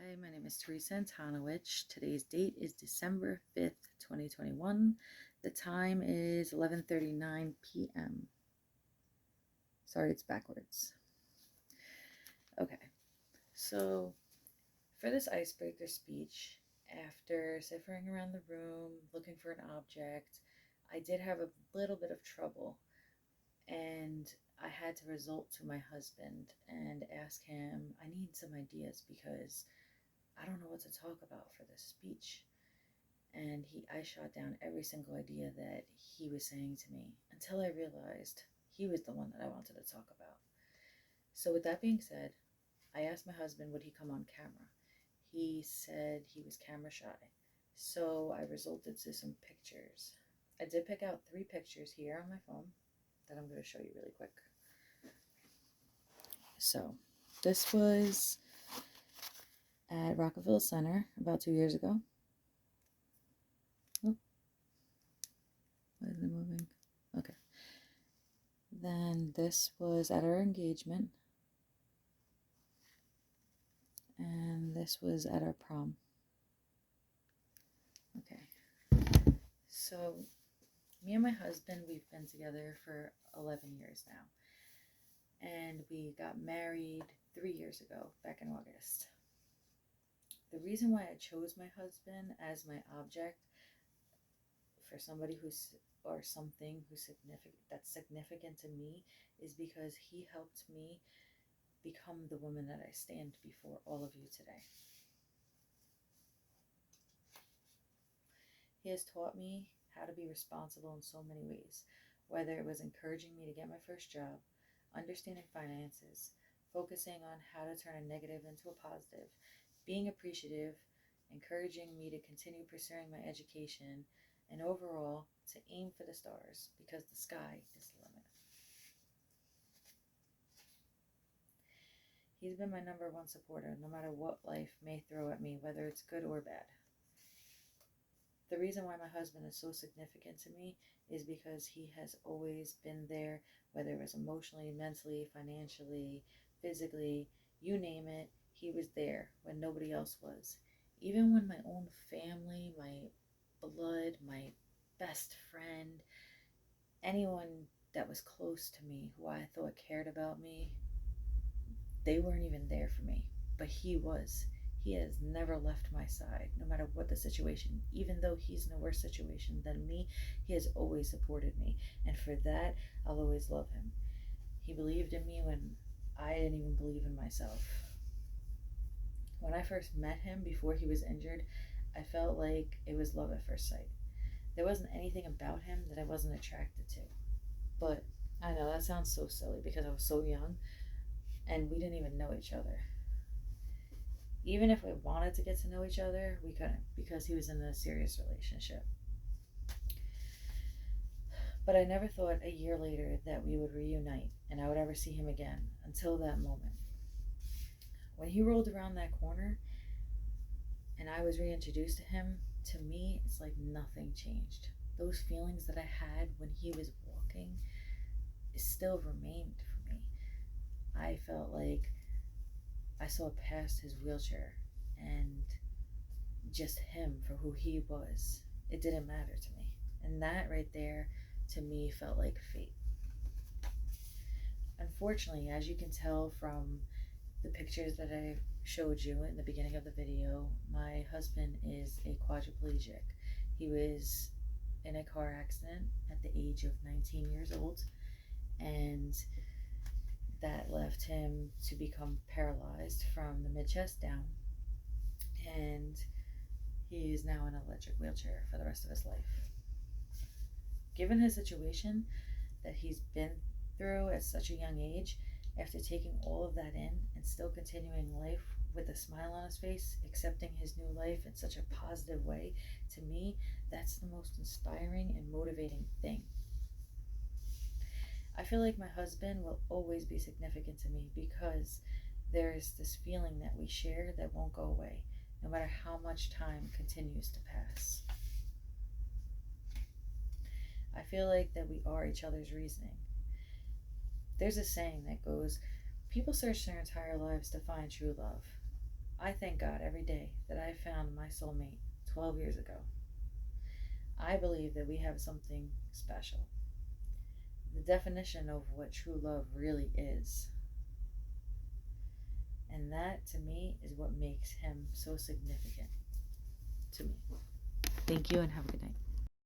Hi, my name is Teresa Antonowich. Today's date is December 5th, 2021. The time is 11:39 p.m. Sorry, it's backwards. Okay, so for this icebreaker speech, after ciphering around the room, looking for an object, I did have a little bit of trouble, and I had to resort to my husband and ask him, I need some ideas because I don't know what to talk about for this speech. And I shot down every single idea that he was saying to me until I realized he was the one that I wanted to talk about. So with that being said, I asked my husband would he come on camera. He said he was camera shy. So I resorted to some pictures. I did pick out 3 pictures here on my phone that I'm going to show you really quick. So this was at Rockville Center about 2 years ago. Oh, why is it moving? Okay. Then this was at our engagement. And this was at our prom. Okay. So me and my husband, we've been together for 11 years now. And we got married 3 years ago, back in August. The reason why I chose my husband as my object for somebody who's or something that's significant to me is because he helped me become the woman that I stand before all of you today. He has taught me how to be responsible in so many ways, whether it was encouraging me to get my first job, understanding finances, focusing on how to turn a negative into a positive, being appreciative, encouraging me to continue pursuing my education, and overall to aim for the stars because the sky is the limit. He's been my number one supporter no matter what life may throw at me, whether it's good or bad. The reason why my husband is so significant to me is because he has always been there, whether it was emotionally, mentally, financially, physically, you name it, he was there when nobody else was. Even when my own family, my blood, my best friend, anyone that was close to me who I thought cared about me, they weren't even there for me. But he was. He has never left my side, no matter what the situation. Even though he's in a worse situation than me, he has always supported me. And for that, I'll always love him. He believed in me when I didn't even believe in myself. When I first met him before he was injured, I felt like it was love at first sight. There wasn't anything about him that I wasn't attracted to. But I know that sounds so silly because I was so young and we didn't even know each other. Even if we wanted to get to know each other, we couldn't because he was in a serious relationship. But I never thought a year later that we would reunite and I would ever see him again until that moment. When he rolled around that corner and I was reintroduced to him, to me, it's like nothing changed. Those feelings that I had when he was walking still remained for me. I felt like I saw past his wheelchair and just him for who he was. It didn't matter to me. And that right there, to me, felt like fate. Unfortunately, as you can tell from the pictures that I showed you in the beginning of the video, my husband is a quadriplegic. He was in a car accident at the age of 19 years old, and that left him to become paralyzed from the mid chest down. And he is now in an electric wheelchair for the rest of his life. Given his situation that he's been through at such a young age, after taking all of that in and still continuing life with a smile on his face, accepting his new life in such a positive way, to me, that's the most inspiring and motivating thing. I feel like my husband will always be significant to me because there's this feeling that we share that won't go away, no matter how much time continues to pass. I feel like that we are each other's reasoning. There's a saying that goes, people search their entire lives to find true love. I thank God every day that I found my soulmate 12 years ago. I believe that we have something special. The definition of what true love really is. And that, to me, is what makes him so significant to me. Thank you and have a good night.